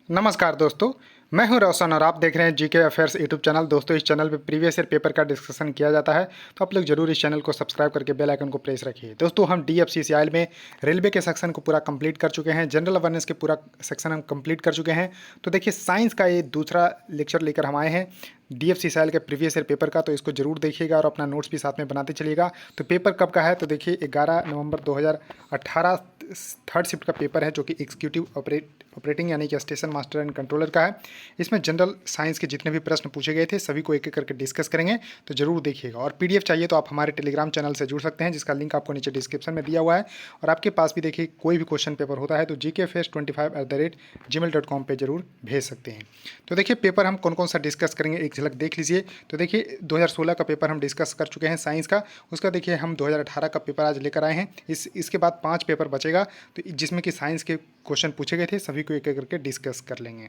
नमस्कार दोस्तों, मैं हूं रोशन और आप देख रहे हैं जीके अफेयर्स यूट्यूब चैनल। दोस्तों, इस चैनल पे प्रीवियस ईयर पेपर का डिस्कशन किया जाता है, तो आप लोग जरूर इस चैनल को सब्सक्राइब करके बेल आइकन को प्रेस रखिए। दोस्तों, हम डीएफसीसीआई में रेलवे के सेक्शन को पूरा कंप्लीट कर चुके हैं, जनरल अवेयरनेस के पूरा सेक्शन हम कंप्लीट कर चुके हैं। तो देखिए, साइंस का ये दूसरा लेक्चर लेकर हम आए हैं डीएफसीसीआई के प्रीवियस ईयर पेपर का, तो इसको जरूर देखिएगा और अपना नोट्स भी साथ में बनाते चलिएगा। तो पेपर कब का है, तो देखिए 11 नवंबर 2018 थर्ड शिफ्ट का पेपर है, जो कि एग्जीक्यूटिव ऑपरेटिंग यानी कि स्टेशन मास्टर एंड कंट्रोलर का है। इसमें जनरल साइंस के जितने भी प्रश्न पूछे गए थे सभी को एक एक करके डिस्कस करेंगे, तो जरूर देखिएगा। और पीडीएफ चाहिए तो आप हमारे टेलीग्राम चैनल से जुड़ सकते हैं, जिसका लिंक आपको नीचे डिस्क्रिप्शन में दिया हुआ है। और आपके पास भी देखिए कोई भी क्वेश्चन पेपर होता है तो gkfest25@gmail.com पे जरूर भेज सकते हैं। तो देखिए, पेपर हम कौन कौन सा डिस्कस करेंगे एक झलक देख लीजिए। तो देखिए, 2016 का पेपर हम डिस्कस कर चुके हैं साइंस का, उसका देखिए हम 2018 का पेपर आज लेकर आए हैं। इसके बाद 5 पेपर बचेगा, तो जिसमें कि साइंस के क्वेश्चन पूछे गए थे सभी को एक एक करके डिस्कस कर लेंगे।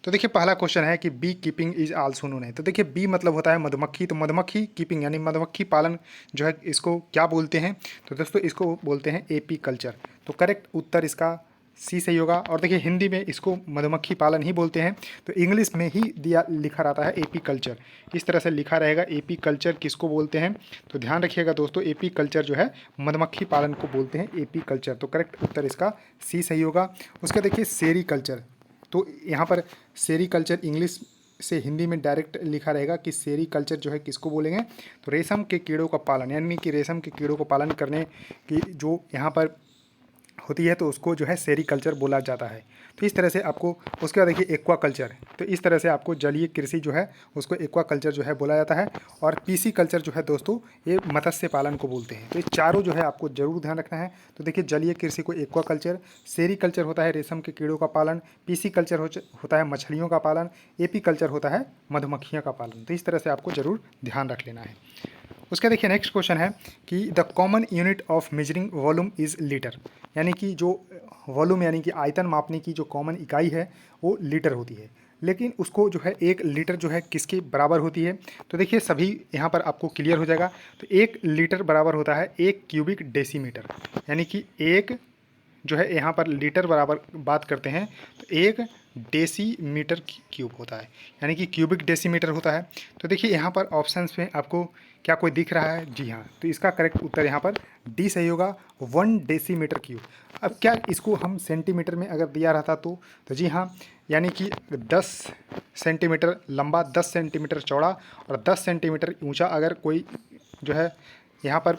तो देखिए, पहला क्वेश्चन है कि beekeeping is also known है। तो देखिए, बी मतलब होता है मधुमक्खी, तो मधुमक्खी कीपिंग यानी मधुमक्खी पालन जो है इसको क्या बोलते हैं, तो दोस्तों इसको बोलते हैं एपी कल्चर। तो करेक्ट उत्तर इसका सी सही होगा। और देखिए, हिंदी में इसको मधुमक्खी पालन ही बोलते हैं, तो इंग्लिश में ही दिया लिखा रहता है एपी कल्चर, इस तरह से लिखा रहेगा। एपी कल्चर किसको बोलते हैं, तो ध्यान रखिएगा दोस्तों, एपी कल्चर जो है मधुमक्खी पालन को बोलते हैं एपी कल्चर। तो करेक्ट उत्तर इसका सी सही होगा। उसका देखिए सेरी कल्चर, तो यहाँ पर सेरी कल्चर इंग्लिश से हिंदी में डायरेक्ट लिखा रहेगा कि सेरी कल्चर जो है किसको बोलेंगे, तो रेशम के कीड़ों का पालन यानी कि रेशम के कीड़ों को पालन करने की जो यहाँ पर होती है तो उसको जो है सेरीकल्चर बोला जाता है। तो इस तरह से आपको, उसके बाद देखिए एक्वा कल्चर, तो इस तरह से आपको जलीय कृषि जो है उसको एक्वा कल्चर जो है बोला जाता है। और पीसी कल्चर जो है दोस्तों ये मत्स्य पालन को बोलते हैं। तो ये चारों जो है आपको जरूर ध्यान रखना है। तो देखिए, जलीय कृषि को एक्वा कल्चर, सेरी कल्चर होता है रेशम के कीड़ों का पालन, पीसी कल्चर होता है मछलियों का पालन, एपी कल्चर होता है मधुमक्खियों का पालन। तो इस तरह से आपको जरूर ध्यान रख लेना है। उसका देखिए नेक्स्ट क्वेश्चन है कि the common unit of measuring volume is litre, यानी कि जो वॉल्यूम यानी कि आयतन मापने की जो कॉमन इकाई है वो लीटर होती है, लेकिन उसको जो है 1 लीटर जो है किसके बराबर होती है, तो देखिए सभी यहाँ पर आपको क्लियर हो जाएगा। तो 1 लीटर बराबर होता है 1 क्यूबिक डेसीमीटर, यानी कि एक जो है यहाँ पर लीटर बराबर बात करते हैं तो 1 डेसीमीटर क्यूब होता है, यानी कि क्यूबिक डेसीमीटर होता है। तो देखिए यहाँ पर ऑप्शंस में आपको क्या कोई दिख रहा है, जी हाँ, तो इसका करेक्ट उत्तर यहाँ पर डी सही होगा, 1 डेसीमीटर क्यूब। अब क्या इसको हम सेंटीमीटर में अगर दिया रहता तो जी हाँ, यानी कि 10 सेंटीमीटर लंबा, 10 सेंटीमीटर चौड़ा और 10 सेंटीमीटर ऊंचा अगर कोई जो है यहाँ पर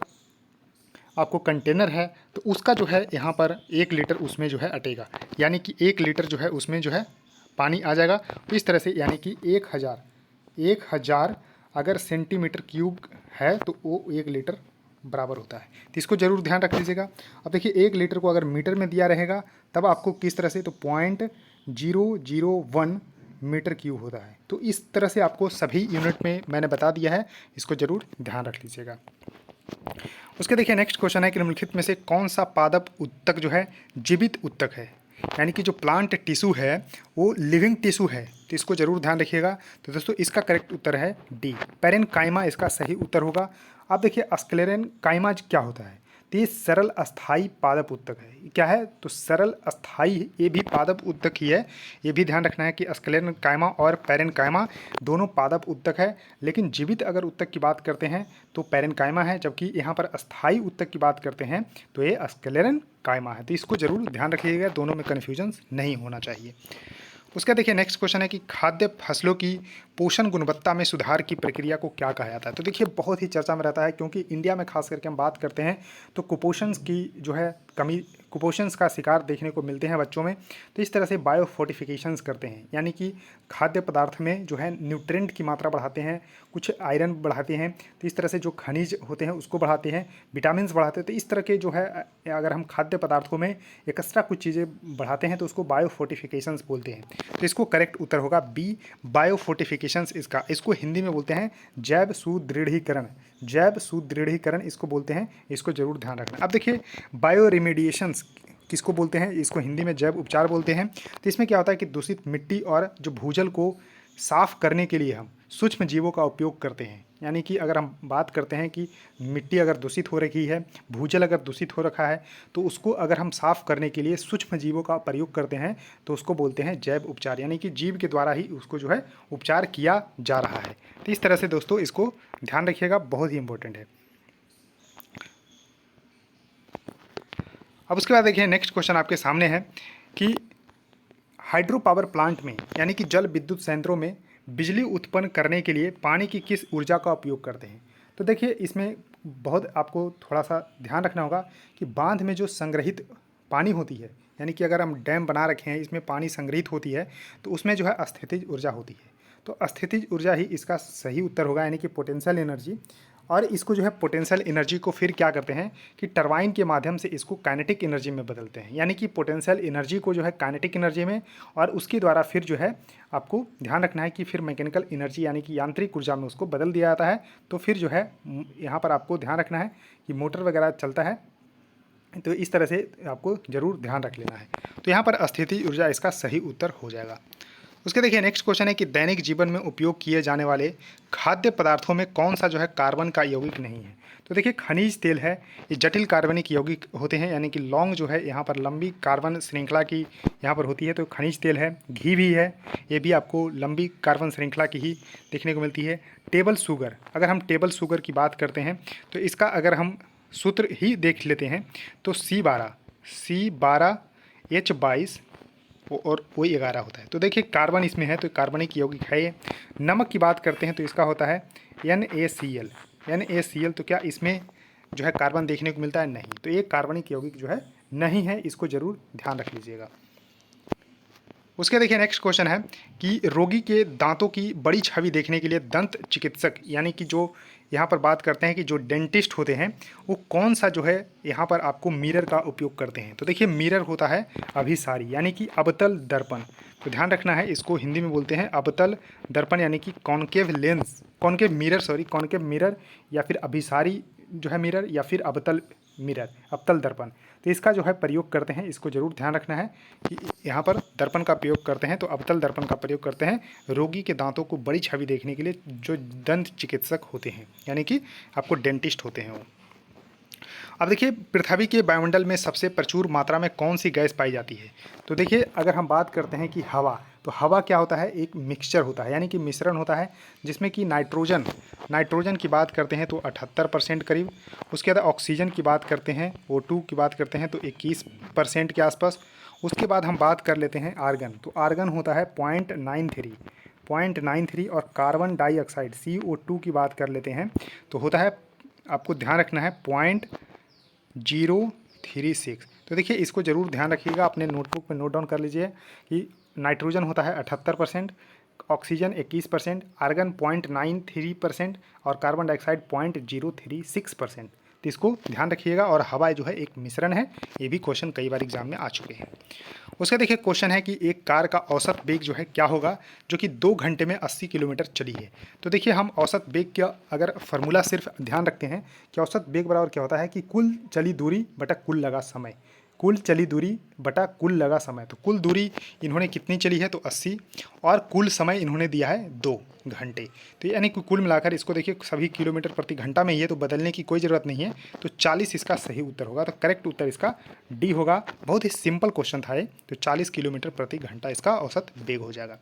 आपको कंटेनर है तो उसका जो है यहाँ पर 1 लीटर उसमें जो है अटेगा, यानी कि 1 लीटर जो है उसमें जो है पानी आ जाएगा। तो इस तरह से यानी कि 1000 अगर सेंटीमीटर क्यूब है तो वो 1 लीटर बराबर होता है। तो इसको जरूर ध्यान रख लीजिएगा। अब देखिए 1 लीटर को अगर मीटर में दिया रहेगा तब आपको किस तरह से, तो 0.001 मीटर क्यूब होता है। तो इस तरह से आपको सभी यूनिट में मैंने बता दिया है, इसको जरूर ध्यान रख लीजिएगा। उसके देखिए नेक्स्ट क्वेश्चन है कि निम्नलिखित में से कौन सा पादप उत्तक जो है जीवित उत्तक है, यानी कि जो प्लांट टिश्यू है वो लिविंग टिश्यू है, तो इसको जरूर ध्यान रखिएगा। तो दोस्तों इसका करेक्ट उत्तर है डी, पैरेन्काइमा इसका सही उत्तर होगा। अब देखिए स्क्लेरेन्काइमा क्या होता है, तो ये सरल अस्थाई पादप उत्तक है। ये क्या है, तो सरल अस्थाई, ये भी पादप उत्तक ही है। ये भी ध्यान रखना है कि स्क्लेरेन्काइमा और पैरेन्काइमा दोनों पादप उत्तक है, लेकिन जीवित अगर उत्तक की बात करते हैं तो पैरेन्काइमा है, जबकि यहाँ पर अस्थाई उत्तक की बात करते हैं तो ये स्क्लेरेन्काइमा है। तो इसको जरूर ध्यान रखिएगा, दोनों में कन्फ्यूजन नहीं होना चाहिए। उसका देखिए नेक्स्ट क्वेश्चन है कि खाद्य फसलों की पोषण गुणवत्ता में सुधार की प्रक्रिया को क्या कहा जाता है। तो देखिए बहुत ही चर्चा में रहता है, क्योंकि इंडिया में खास करके हम बात करते हैं तो कुपोषण की जो है कमी, कुपोषण का शिकार देखने को मिलते हैं बच्चों में। तो इस तरह से बायो फोर्टिफिकेशंस करते हैं, यानी कि खाद्य पदार्थ में जो है न्यूट्रेंट की मात्रा बढ़ाते हैं, कुछ आयरन बढ़ाते हैं, तो इस तरह से जो खनिज होते हैं उसको बढ़ाते हैं, विटामिन बढ़ाते हैं। तो इस तरह के जो है अगर हम खाद्य पदार्थों में एक्स्ट्रा कुछ चीज़ें बढ़ाते हैं तो उसको बायो फोर्टिफिकेशंस बोलते हैं। तो इसको करेक्ट उत्तर होगा बी, बायो फोर्टिफिकेशंस। इसको हिंदी में बोलते हैं जैव सुदृढ़ीकरण, जैव सुदृढ़ीकरण इसको बोलते हैं, इसको जरूर ध्यान रखना। अब देखिए बायो रेमेडिएशंस किसको बोलते हैं, इसको हिंदी में जैव उपचार बोलते हैं। तो इसमें क्या होता है कि दूषित मिट्टी और जो भूजल को साफ़ करने के लिए हम सूक्ष्म जीवों का उपयोग करते हैं। यानी कि अगर हम बात करते हैं कि मिट्टी अगर दूषित हो रखी है, भूजल अगर दूषित हो रखा है, तो उसको अगर हम साफ़ करने के लिए सूक्ष्म जीवों का प्रयोग करते हैं तो उसको बोलते हैं जैव उपचार, यानी कि जीव के द्वारा ही उसको जो है उपचार किया जा रहा है। तो इस तरह से दोस्तों इसको ध्यान रखिएगा, बहुत ही इंपॉर्टेंट है। अब उसके बाद देखिए नेक्स्ट क्वेश्चन आपके सामने है कि हाइड्रो पावर प्लांट में यानी कि जल विद्युत संयंत्रों में बिजली उत्पन्न करने के लिए पानी की किस ऊर्जा का उपयोग करते हैं। तो देखिए इसमें बहुत आपको थोड़ा सा ध्यान रखना होगा कि बांध में जो संग्रहित पानी होती है, यानी कि अगर हम डैम बना रखे हैं इसमें पानी संग्रहित होती है तो उसमें जो है स्थितिज ऊर्जा होती है। तो स्थितिज ऊर्जा ही इसका सही उत्तर होगा, यानी कि पोटेंशियल एनर्जी। और इसको जो है पोटेंशियल एनर्जी को फिर क्या करते हैं कि टरबाइन के माध्यम से इसको काइनेटिक एनर्जी में बदलते हैं, यानी कि पोटेंशियल एनर्जी को जो है काइनेटिक एनर्जी में, और उसके द्वारा फिर जो है आपको ध्यान रखना है कि फिर मैकेनिकल एनर्जी यानी कि यांत्रिक ऊर्जा में उसको बदल दिया जाता है। तो फिर जो है यहाँ पर आपको ध्यान रखना है कि मोटर वगैरह चलता है, तो इस तरह से आपको ज़रूर ध्यान रख लेना है। तो यहाँ पर स्थितिज ऊर्जा इसका सही उत्तर हो जाएगा। उसके देखिए नेक्स्ट क्वेश्चन है कि दैनिक जीवन में उपयोग किए जाने वाले खाद्य पदार्थों में कौन सा जो है कार्बन का यौगिक नहीं है। तो देखिए खनिज तेल है, ये जटिल कार्बनिक यौगिक होते हैं, यानी कि लॉन्ग जो है यहाँ पर लंबी कार्बन श्रृंखला की यहाँ पर होती है, तो खनिज तेल है। घी भी है, ये भी आपको लंबी कार्बन श्रृंखला की ही देखने को मिलती है। टेबल शुगर, अगर हम टेबल शुगर की बात करते हैं तो इसका अगर हम सूत्र ही देख लेते हैं तो C12H22 और O11 होता है। तो देखिए कार्बन इसमें है तो कार्बनिक यौगिक है ये। नमक की बात करते हैं तो इसका होता है NaCl। तो क्या इसमें जो है कार्बन देखने को मिलता है? नहीं। तो ये कार्बनिक यौगिक जो है नहीं है, इसको जरूर ध्यान रख लीजिएगा। उसके देखिए नेक्स्ट क्वेश्चन है कि रोगी के दांतों की बड़ी छवि देखने के लिए दंत चिकित्सक, यानी कि जो यहाँ पर बात करते हैं कि जो डेंटिस्ट होते हैं वो कौन सा जो है यहाँ पर आपको मिरर का उपयोग करते हैं। तो देखिए मिरर होता है अभिसारी, यानी कि अवतल दर्पण। तो ध्यान रखना है, इसको हिंदी में बोलते हैं अवतल दर्पण, यानी कि कॉनकेव मिरर या फिर अभिसारी जो है मिरर या फिर अवतल दर्पण। तो इसका जो है प्रयोग करते हैं, इसको जरूर ध्यान रखना है कि यहाँ पर दर्पण का प्रयोग करते हैं तो अवतल दर्पण का प्रयोग करते हैं रोगी के दांतों को बड़ी छवि देखने के लिए जो दंत चिकित्सक होते हैं, यानी कि आपको डेंटिस्ट होते हैं वो। अब देखिए पृथ्वी के वायुमंडल में सबसे प्रचुर मात्रा में कौन सी गैस पाई जाती है। तो देखिए अगर हम बात करते हैं कि हवा, तो हवा क्या होता है, एक मिक्सचर होता है, यानी कि मिश्रण होता है जिसमें कि नाइट्रोजन की बात करते हैं तो 78% करीब। उसके बाद ऑक्सीजन की बात करते हैं, O2 की बात करते हैं तो 21% के आसपास। उसके बाद हम बात कर लेते हैं आर्गन, तो आर्गन होता है 0.93 और कार्बन डाइऑक्साइड CO2 की बात कर लेते हैं तो होता है, आपको ध्यान रखना है 0.036। तो देखिए इसको ज़रूर ध्यान रखिएगा, अपने नोटबुक में नोट डाउन कर लीजिए कि नाइट्रोजन होता है 78%, ऑक्सीजन 21%, आर्गन 0.93% और कार्बन डाइऑक्साइड 0.036%। तो इसको ध्यान रखिएगा। और हवा जो है एक मिश्रण है, ये भी क्वेश्चन कई बार एग्जाम में आ चुके हैं। उसका देखिए क्वेश्चन है कि एक कार का औसत वेग जो है क्या होगा जो कि 2 घंटे में 80 किलोमीटर चली है। तो देखिए हम औसत वेग का अगर फार्मूला सिर्फ ध्यान रखते हैं कि औसत वेग बराबर क्या होता है कि कुल चली दूरी बटा कुल लगा समय, कुल चली दूरी बटा कुल लगा समय। तो कुल दूरी इन्होंने कितनी चली है तो 80, और कुल समय इन्होंने दिया है 2 घंटे। तो यानी कि कुल मिलाकर इसको देखिए सभी किलोमीटर प्रति घंटा में ही है तो बदलने की कोई ज़रूरत नहीं है। तो 40 इसका सही उत्तर होगा। तो करेक्ट उत्तर इसका डी होगा। बहुत ही सिंपल क्वेश्चन था ये। तो 40 किलोमीटर प्रति घंटा इसका औसत वेग हो जाएगा।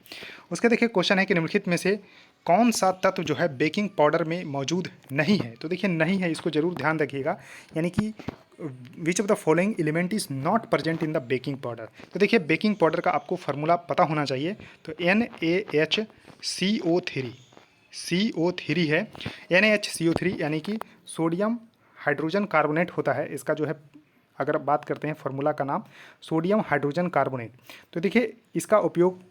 उसके देखिए क्वेश्चन है कि निम्नलिखित में से कौन सा तत्व जो है बेकिंग पाउडर में मौजूद नहीं है। तो देखिए नहीं है, इसको जरूर ध्यान रखिएगा, यानी कि which of the following element is not present in the baking powder. तो देखिए बेकिंग पाउडर का आपको फार्मूला पता होना चाहिए। तो NaHCO3 है। NaHCO3 यानी कि सोडियम हाइड्रोजन कार्बोनेट होता है। इसका जो है अगर बात करते हैं फार्मूला का नाम सोडियम हाइड्रोजन कार्बोनेट। तो देखिए इसका उपयोग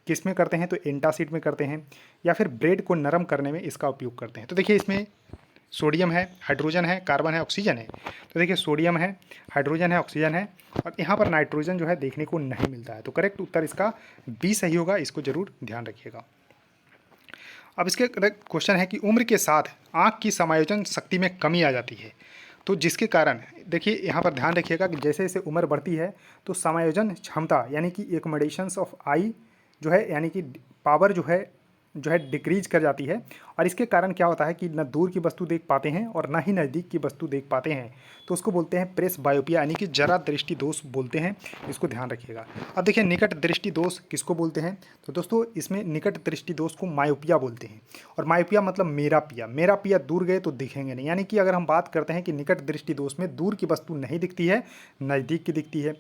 किस में करते हैं तो एंटासिड में करते हैं, या फिर ब्रेड को नरम करने में इसका उपयोग करते हैं। तो देखिए इसमें सोडियम है, हाइड्रोजन है, कार्बन है, ऑक्सीजन है। तो देखिए सोडियम है, हाइड्रोजन है, ऑक्सीजन है, और यहाँ पर नाइट्रोजन जो है देखने को नहीं मिलता है। तो करेक्ट उत्तर इसका बी सही होगा, इसको जरूर ध्यान रखिएगा। अब इसके क्वेश्चन है कि उम्र के साथ आँख की समायोजन शक्ति में कमी आ जाती है, तो जिसके कारण देखिए यहाँ पर ध्यान रखिएगा कि जैसे जैसे उम्र बढ़ती है तो समायोजन क्षमता यानी कि एकोमोडेशंस ऑफ आई जो है, यानी कि पावर जो है जो है डिक्रीज कर जाती है, और इसके कारण क्या होता है कि न दूर की वस्तु देख पाते हैं और ना ही नज़दीक की वस्तु देख पाते हैं। तो उसको बोलते हैं प्रेस बायोपिया, यानी कि जरा दृष्टि दोष बोलते हैं। इसको ध्यान रखिएगा। अब देखिए निकट दृष्टि दोष किसको बोलते हैं, तो दोस्तों इसमें निकट दृष्टि दोष को मायोपिया बोलते हैं। और मायोपिया मतलब मेरा पिया, मेरा पिया दूर गए तो दिखेंगे नहीं, यानी कि अगर हम बात करते हैं कि निकट दृष्टि दोष में दूर की वस्तु नहीं दिखती है, नज़दीक की दिखती है।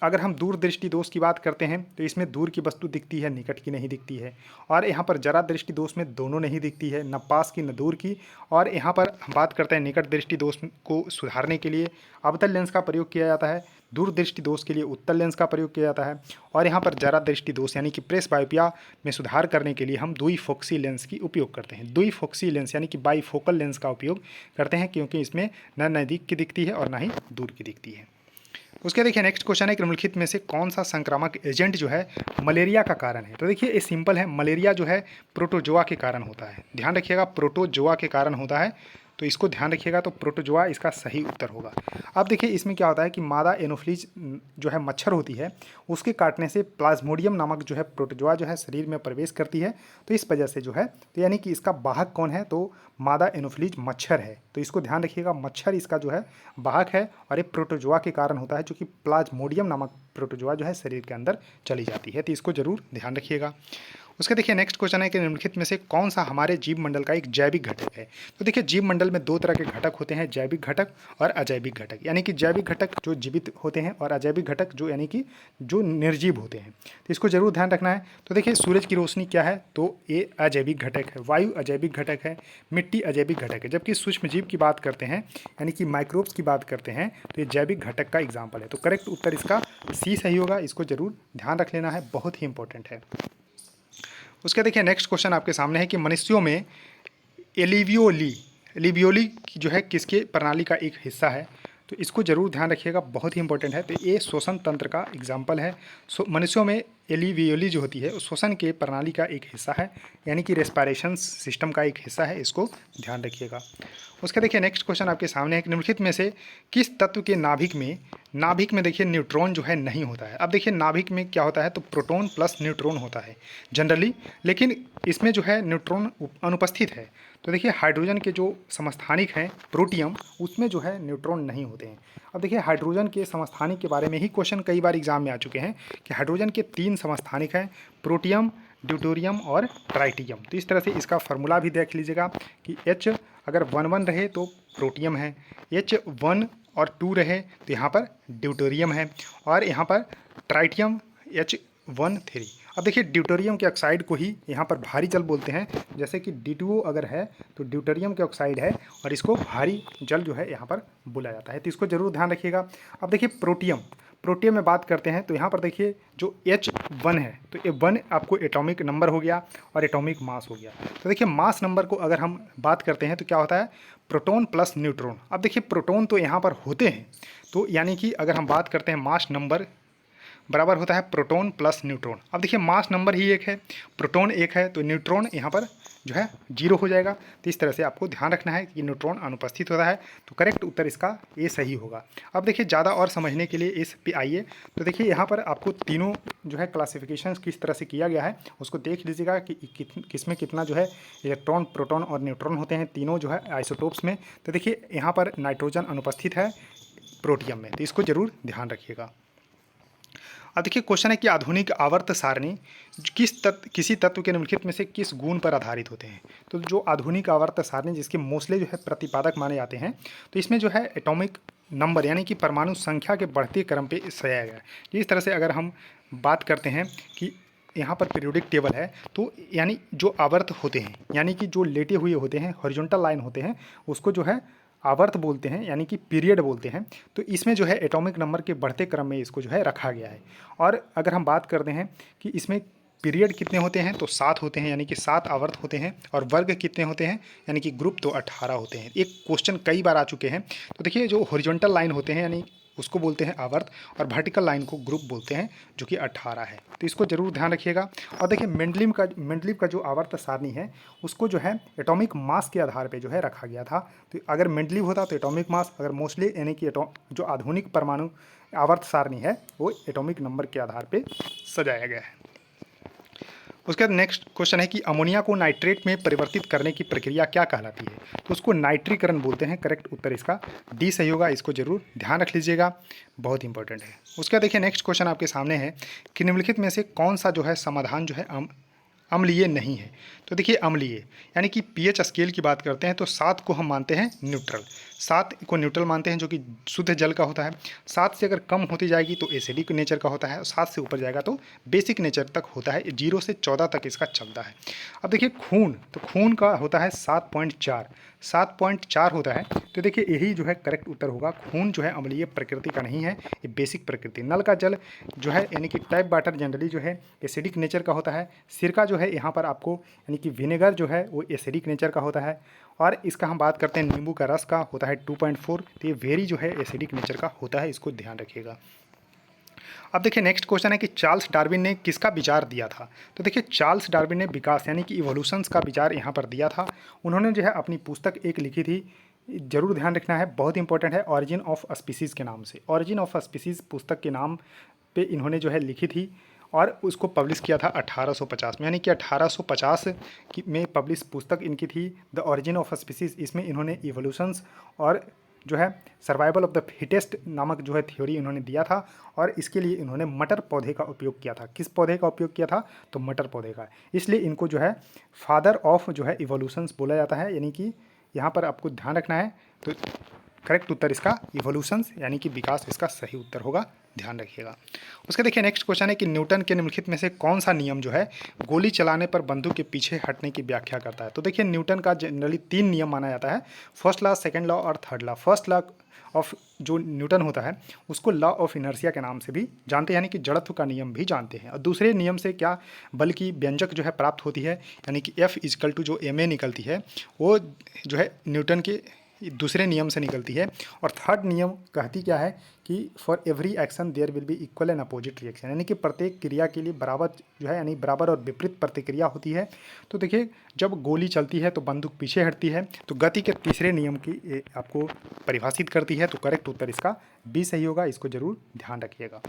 अगर हम दूर दृष्टि दोष की बात करते हैं तो इसमें दूर की वस्तु दिखती है, निकट की नहीं दिखती है। और यहाँ पर जरा दृष्टि दोष में दोनों नहीं दिखती है, न पास की न दूर की। और यहाँ पर हम बात करते हैं निकट दृष्टि दोष को सुधारने के लिए अवतल लेंस का प्रयोग किया जाता है, दूर दृष्टि दोष के लिए उत्तल लेंस का प्रयोग किया जाता है। और यहाँ पर जरा दृष्टि दोष यानी कि प्रेस बायोपिया में सुधार करने के लिए हम द्विफोक्सी लेंस की उपयोग करते हैं। द्विफोक्सी लेंस यानी कि बाईफोकल लेंस का उपयोग करते हैं, क्योंकि इसमें न नज़दीक की दिखती है और ना ही दूर की दिखती है। उसके देखिए नेक्स्ट क्वेश्चन है कि निम्नलिखित में से कौन सा संक्रामक एजेंट जो है मलेरिया का कारण है। तो देखिए ये सिंपल है, मलेरिया जो है प्रोटोजोआ के कारण होता है। ध्यान रखिएगा, प्रोटोजोआ के कारण होता है, तो इसको ध्यान रखिएगा। तो प्रोटोजोआ इसका सही उत्तर होगा। अब देखिए इसमें क्या होता है कि मादा एनोफ्लीज जो है मच्छर होती है, उसके काटने से प्लाज्मोडियम नामक जो है प्रोटोजोआ जो है शरीर में प्रवेश करती है। तो इस वजह से जो है, तो यानी कि इसका वाहक कौन है, तो मादा एनोफ्लीज मच्छर है। तो इसको ध्यान रखिएगा, मच्छर इसका जो है वाहक है, और ये प्रोटोजोआ के कारण होता है, जो कि प्लाज्मोडियम नामक प्रोटोजोआ जो है शरीर के अंदर चली जाती है। तो इसको जरूर ध्यान रखिएगा। उसके देखिए नेक्स्ट क्वेश्चन है कि निम्नलिखित में से कौन सा हमारे जीव मंडल का एक जैविक घटक है। तो देखिए जीव मंडल में दो तरह के घटक होते हैं, जैविक घटक और अजैविक घटक। यानी कि जैविक घटक जो जीवित होते हैं और अजैविक घटक जो यानी कि जो निर्जीव होते हैं। तो इसको जरूर ध्यान रखना है। तो देखिए सूरज की रोशनी क्या है, तो ये अजैविक घटक है, वायु अजैविक घटक है, मिट्टी अजैविक घटक है। जबकि सूक्ष्म जीव की बात करते हैं यानी कि माइक्रोब्स की बात करते हैं, तो ये जैविक घटक का एग्जाम्पल है। तो करेक्ट उत्तर इसका सी सही होगा। इसको जरूर ध्यान रख लेना है, बहुत ही इंपॉर्टेंट है। उसके देखिए नेक्स्ट क्वेश्चन आपके सामने है कि मनुष्यों में एलिवियोली जो है किसके प्रणाली का एक हिस्सा है। तो इसको जरूर ध्यान रखिएगा, बहुत ही इंपॉर्टेंट है। तो ये श्वसन तंत्र का एग्जाम्पल है। मनुष्यों में एलिवियोली जो होती है वो श्वसन के प्रणाली का एक हिस्सा है, यानी कि रेस्पिरेशन सिस्टम का एक हिस्सा है। इसको ध्यान रखिएगा। उसका देखिए नेक्स्ट क्वेश्चन आपके सामने है कि निम्नलिखित में से किस तत्व के नाभिक में देखिए न्यूट्रॉन जो है नहीं होता है। अब देखिए नाभिक में क्या होता है, तो प्रोटॉन प्लस न्यूट्रॉन होता है जनरली, लेकिन इसमें जो है न्यूट्रॉन अनुपस्थित है। तो देखिए हाइड्रोजन के जो समस्थानिक हैं प्रोटियम, उसमें जो है न्यूट्रॉन नहीं होते हैं। अब देखिए हाइड्रोजन के समस्थानिक के बारे में ही क्वेश्चन कई बार एग्जाम में आ चुके हैं कि हाइड्रोजन के 3 समस्थानिक हैं, प्रोटियम, ड्यूटेरियम और ट्राइटियम। तो इस तरह से इसका फार्मूला भी देख लीजिएगा कि H अगर 1 रहे तो प्रोटियम है, H1 और 2 रहे तो यहाँ पर ड्यूटेरियम है, और यहाँ पर ट्राइटियम H13। अब देखिए ड्यूटेरियम के ऑक्साइड को ही यहाँ पर भारी जल बोलते हैं, जैसे कि D2O अगर है तो ड्यूटेरियम के ऑक्साइड है, और इसको भारी जल जो है यहाँ पर बोला जाता है। तो इसको जरूर ध्यान रखिएगा। अब देखिए प्रोटियम में बात करते हैं तो यहाँ पर देखिए जो H1 है, तो ये 1 आपको एटॉमिक नंबर हो गया और एटॉमिक मास हो गया। तो देखिए मास नंबर को अगर हम बात करते हैं तो क्या होता है, प्रोटॉन प्लस न्यूट्रॉन। अब देखिए प्रोटॉन तो यहाँ पर होते हैं, तो यानी कि अगर हम बात करते हैं मास नंबर बराबर होता है प्रोटॉन प्लस न्यूट्रॉन। अब देखिए मास नंबर ही एक है, प्रोटॉन एक है, तो न्यूट्रॉन यहाँ पर जो है 0 हो जाएगा। तो इस तरह से आपको ध्यान रखना है कि न्यूट्रॉन अनुपस्थित होता है। तो करेक्ट उत्तर इसका ये सही होगा। अब देखिए ज़्यादा और समझने के लिए इस पे आइए। तो देखिए यहाँ पर आपको तीनों जो है क्लासिफिकेशन किस तरह से किया गया है उसको देख लीजिएगा कि किसमें कितना जो है इलेक्ट्रॉन, प्रोटॉन और न्यूट्रॉन होते हैं, तीनों जो है आइसोटोप्स में। तो देखिए यहाँ पर नाइट्रोजन अनुपस्थित है प्रोटियम में, तो इसको जरूर ध्यान रखिएगा। अब देखिए क्वेश्चन है कि आधुनिक आवर्त सारणी किसी तत्व के निम्नलिखित में से किस गुण पर आधारित होते हैं। तो जो आधुनिक आवर्त सारणी जिसके मोस्टली जो है प्रतिपादक माने जाते हैं, तो इसमें जो है एटॉमिक नंबर यानी कि परमाणु संख्या के बढ़ते क्रम पे सजाया गया है। इस तरह से अगर हम बात करते हैं कि यहाँ पर पीरियोडिक टेबल है, तो यानी जो आवर्त होते हैं यानी कि जो लेटे हुए होते हैं, हॉरिजॉन्टल लाइन होते हैं, उसको जो है आवर्त बोलते हैं, यानी कि पीरियड बोलते हैं। तो इसमें जो है एटॉमिक नंबर के बढ़ते क्रम में इसको जो है रखा गया है। और अगर हम बात करते हैं कि इसमें पीरियड कितने होते हैं, तो 7 होते हैं, यानी कि 7 आवर्त होते हैं। और वर्ग कितने होते हैं, यानी कि ग्रुप तो 18 होते हैं। एक क्वेश्चन कई बार आ चुके हैं। तो देखिए जो हॉरिजॉन्टल लाइन होते हैं यानी उसको बोलते हैं आवर्त, और वर्टिकल लाइन को ग्रुप बोलते हैं, जो कि 18 है। तो इसको जरूर ध्यान रखिएगा। और देखिए मेंडलीव का जो आवर्त सारणी है उसको जो है एटॉमिक मास के आधार पे जो है रखा गया था। तो अगर मेंडलीव होता तो एटॉमिक मास, अगर मोस्टली यानी कि जो आधुनिक परमाणु आवर्त सारणी है वो एटॉमिक नंबर के आधार पर सजाया गया है। उसके बाद नेक्स्ट क्वेश्चन है कि अमोनिया को नाइट्रेट में परिवर्तित करने की प्रक्रिया क्या कहलाती है? तो उसको नाइट्रीकरण बोलते हैं। करेक्ट उत्तर इसका डी सही होगा, इसको जरूर ध्यान रख लीजिएगा, बहुत इंपॉर्टेंट है। उसके बाद देखिए नेक्स्ट क्वेश्चन आपके सामने है कि निम्नलिखित में से कौन सा जो है समाधान जो है अम्लीय नहीं है? तो देखिए अम्लीय यानी कि पीएच स्केल की बात करते हैं तो 7 को हम मानते हैं न्यूट्रल, 7 को न्यूट्रल मानते हैं जो कि शुद्ध जल का होता है। 7 से अगर कम होती जाएगी तो एसिडिक नेचर का होता है, और 7 से ऊपर जाएगा तो बेसिक नेचर तक होता है। 0 से 14 तक इसका चलता है। अब देखिए खून, तो खून का होता है 7.4 होता है। तो देखिए यही जो है करेक्ट उत्तर होगा। खून जो है अम्लीय प्रकृति का नहीं है, ये बेसिक प्रकृति। नल का जल जो है यानी कि टैप वाटर जनरली जो है एसिडिक नेचर का होता है। सिरका जो है यहाँ पर आपको यानी कि विनेगर जो है वो एसिडिक नेचर का होता है। और इसका हम बात करते हैं नींबू का रस का होता है 2.4, तो ये वेरी जो है एसिडिक नेचर का होता है, इसको ध्यान रखिएगा। अब देखिए नेक्स्ट क्वेश्चन है कि चार्ल्स डार्विन ने किसका विचार दिया था? तो देखिए चार्ल्स डार्विन ने विकास यानी कि इवोल्यूशंस का विचार यहाँ पर दिया था। उन्होंने जो है अपनी पुस्तक एक लिखी थी, जरूर ध्यान रखना है, बहुत इंपॉर्टेंट है, ऑरिजिन ऑफ स्पीसीज़ के नाम से। ऑरिजिन ऑफ स्पीसीज़ पुस्तक के नाम पे इन्होंने जो है लिखी थी और उसको पब्लिश किया था 1850 में, यानी कि 1850 में पब्लिश पुस्तक इनकी थी द ऑरिजिन ऑफ स्पीसीज़। इसमें इन्होंने इवोल्यूशंस और जो है सर्वाइवल ऑफ द फिटेस्ट नामक जो है थ्योरी इन्होंने दिया था। और इसके लिए इन्होंने मटर पौधे का उपयोग किया था। किस पौधे का उपयोग किया था? तो मटर पौधे का। इसलिए इनको जो है फादर ऑफ जो है इवोल्यूशंस बोला जाता है। यानी कि यहाँ पर आपको ध्यान रखना है, तो करेक्ट उत्तर इसका इवोल्यूशंस यानी कि विकास इसका सही उत्तर होगा, ध्यान रखिएगा। उसके देखिए नेक्स्ट क्वेश्चन है कि न्यूटन के निम्नलिखित में से कौन सा नियम जो है गोली चलाने पर बंदूक के पीछे हटने की व्याख्या करता है? तो देखिए न्यूटन का जनरली 3 नियम माना जाता है, फर्स्ट लॉ, सेकंड लॉ और third law. First law of जो न्यूटन होता है उसको लॉ ऑफ इनर्शिया के नाम से भी जानते हैं, यानी कि जड़त्व का नियम भी जानते हैं। और दूसरे नियम से क्या बल की व्यंजक जो है प्राप्त होती है, यानी कि F इजकल टू जो ma निकलती है वो जो है न्यूटन के दूसरे नियम से निकलती है। और थर्ड नियम कहती क्या है कि for every action there will be equal and opposite reaction, यानी कि प्रत्येक क्रिया के लिए बराबर जो है यानी बराबर और विपरीत प्रतिक्रिया होती है। तो देखिए जब गोली चलती है तो बंदूक पीछे हटती है, तो गति के तीसरे नियम की आपको परिभाषित करती है। तो करेक्ट उत्तर इसका बी सही होगा, इसको जरूर ध्यान रखिएगा।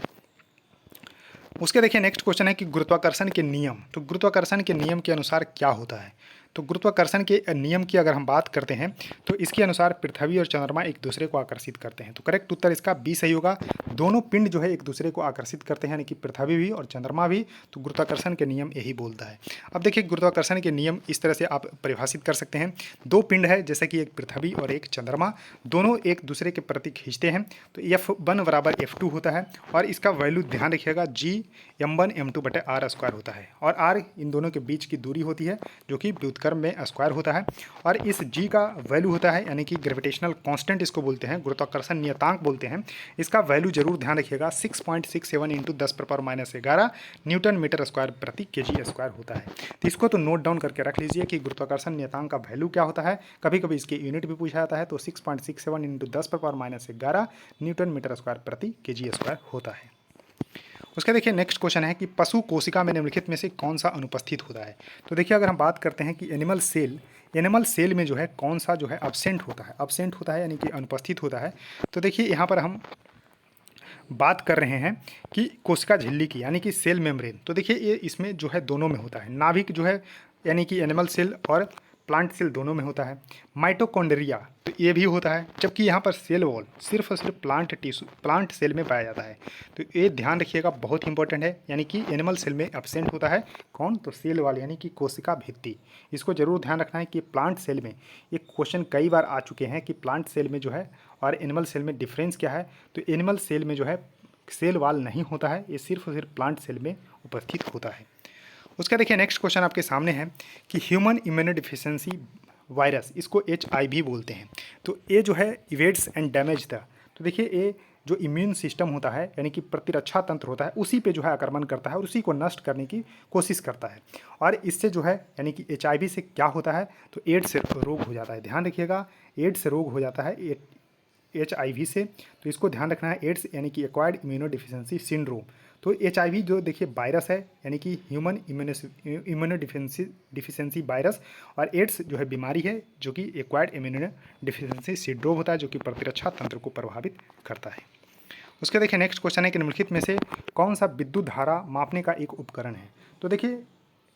उसके देखिए नेक्स्ट क्वेश्चन है कि गुरुत्वाकर्षण के नियम, तो गुरुत्वाकर्षण के नियम के अनुसार क्या होता है? तो गुरुत्वाकर्षण के नियम की अगर हम बात करते हैं तो इसके अनुसार पृथ्वी और चंद्रमा एक दूसरे को आकर्षित करते हैं। तो करेक्ट उत्तर इसका बी सही होगा। दोनों पिंड जो है एक दूसरे को आकर्षित करते हैं, यानी कि पृथ्वी भी और चंद्रमा भी। तो गुरुत्वाकर्षण के नियम यही बोलता है। अब देखिए गुरुत्वाकर्षण के नियम इस तरह से आप परिभाषित कर सकते हैं। दो पिंड है जैसे कि एक पृथ्वी और एक चंद्रमा, दोनों एक दूसरे के प्रति खींचते हैं। तो F1 बराबर F2 होता है और इसका वैल्यू ध्यान रखिएगा G m1 m2/r² होता है। और r इन दोनों के बीच की दूरी होती है जो कि व्युत्क्रम में स्क्वायर होता है। और इस g का वैल्यू होता है यानी कि ग्रेविटेशनल कांस्टेंट इसको बोलते हैं, गुरुत्वाकर्षण नियतांक बोलते हैं। इसका वैल्यू जरूर ध्यान रखिएगा 6.67 × 10⁻⁻11 न्यूटन मीटर स्क्वायर प्रति kg स्क्वायर होता है। तो इसको तो नोट डाउन करके रख लीजिए कि गुरुत्वाकर्षण नियतांक का वैल्यू क्या होता है। कभी कभी इसके यूनिट भी पूछा जाता है, तो 6.67 × 10⁻⁻11 न्यूटन मीटर स्क्वायर प्रति kg स्क्वायर होता है। उसका देखिए नेक्स्ट क्वेश्चन है कि पशु कोशिका में निम्नलिखित में से कौन सा अनुपस्थित होता है? तो देखिए अगर हम बात करते हैं कि एनिमल सेल में जो है कौन सा जो है अब्सेंट होता है यानी कि अनुपस्थित होता है। तो देखिए यहाँ पर हम बात कर रहे हैं कि कोशिका झिल्ली की यानी कि सेल मेम्ब्रेन। तो देखिए ये इसमें जो है दोनों में होता है, नाभिक जो है यानी कि एनिमल सेल और प्लांट सेल दोनों में होता है। माइटोकॉन्ड्रिया तो ये भी होता है, जबकि यहाँ पर सेल वॉल सिर्फ और सिर्फ प्लांट सेल में पाया जाता है। तो ये ध्यान रखिएगा, बहुत इंपॉर्टेंट है। यानी कि एनिमल सेल में एब्सेंट होता है कौन? तो सेल वॉल यानी कि कोशिका भित्ति। इसको जरूर ध्यान रखना है कि प्लांट सेल में ये क्वेश्चन कई बार आ चुके हैं कि प्लांट सेल में जो है और एनिमल सेल में डिफरेंस क्या है। तो एनिमल सेल में जो है सेल वॉल नहीं होता है, ये सिर्फ और सिर्फ प्लांट सेल में उपस्थित होता है। उसका देखिए नेक्स्ट क्वेश्चन आपके सामने है कि ह्यूमन इम्यूनोडिफिशियेंसी वायरस, इसको HIV बोलते हैं। तो ये जो है इवेड्स एंड डैमेज द, तो देखिए ये जो इम्यून सिस्टम होता है यानी कि प्रतिरक्षा तंत्र होता है उसी पे जो है आक्रमण करता है और उसी को नष्ट करने की कोशिश करता है। और इससे जो है यानी कि HIV से क्या होता है? तो एड्स रोग हो जाता है। ध्यान रखिएगा, एड्स रोग हो जाता है HIV से। तो इसको ध्यान रखना है, एड्स यानी कि एक्वायर्ड इम्यूनोडिफिशियेंसी सिंड्रोम। तो HIV जो देखिए वायरस है यानी कि ह्यूमन इम्यूनोडिफिशियेंसी वायरस, और एड्स जो है बीमारी है जो कि एक्वायर्ड इम्यूनोडिफिशियेंसी सिंड्रोम होता है जो कि प्रतिरक्षा तंत्र को प्रभावित करता है। उसके देखिए नेक्स्ट क्वेश्चन है कि निम्नलिखित में से कौन सा विद्युत धारा मापने का एक उपकरण है? तो देखिए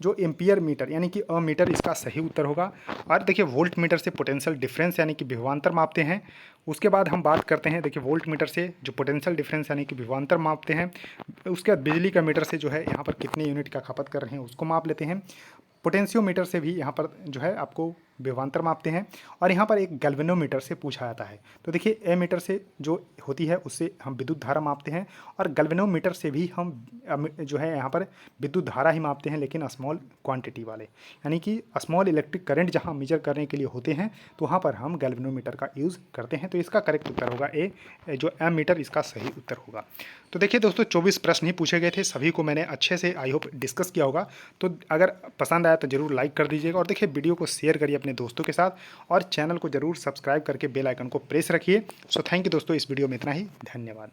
जो एम्पियर मीटर यानी कि अमीटर इसका सही उत्तर होगा। और देखिए वोल्ट मीटर से पोटेंशियल डिफरेंस यानी कि विभवांतर मापते हैं। उसके बाद हम बात करते हैं, देखिए वोल्ट मीटर से जो पोटेंशियल डिफरेंस यानी कि विभवांतर मापते हैं। उसके बाद बिजली का मीटर से जो है यहाँ पर कितने यूनिट का खपत कर रहे हैं उसको माप लेते हैं। पोटेंशियोमीटर से भी यहाँ पर जो है आपको विभवांतर मापते हैं। और यहाँ पर एक गैल्वेनोमीटर से पूछा जाता है। तो देखिए एमीटर से जो होती है उससे हम विद्युत धारा मापते हैं, और गैल्वेनोमीटर से भी हम जो है यहाँ पर विद्युत धारा ही मापते हैं, लेकिन स्मॉल क्वांटिटी वाले, यानी कि स्मॉल इलेक्ट्रिक करंट जहाँ मेजर करने के लिए होते हैं तो वहाँ पर हम गैल्वेनोमीटर का यूज़ करते हैं। तो इसका करेक्ट उत्तर होगा ए, जो एमीटर इसका सही उत्तर होगा। तो देखिए दोस्तों 24 प्रश्न ही पूछे गए थे, सभी को मैंने अच्छे से आई होप डिस्कस किया होगा। तो अगर पसंद आया तो ज़रूर लाइक कर दीजिएगा, और देखिए वीडियो को शेयर करिए अपने दोस्तों के साथ, और चैनल को ज़रूर सब्सक्राइब करके बेल आइकन को प्रेस रखिए। सो थैंक यू दोस्तों, इस वीडियो में इतना ही, धन्यवाद।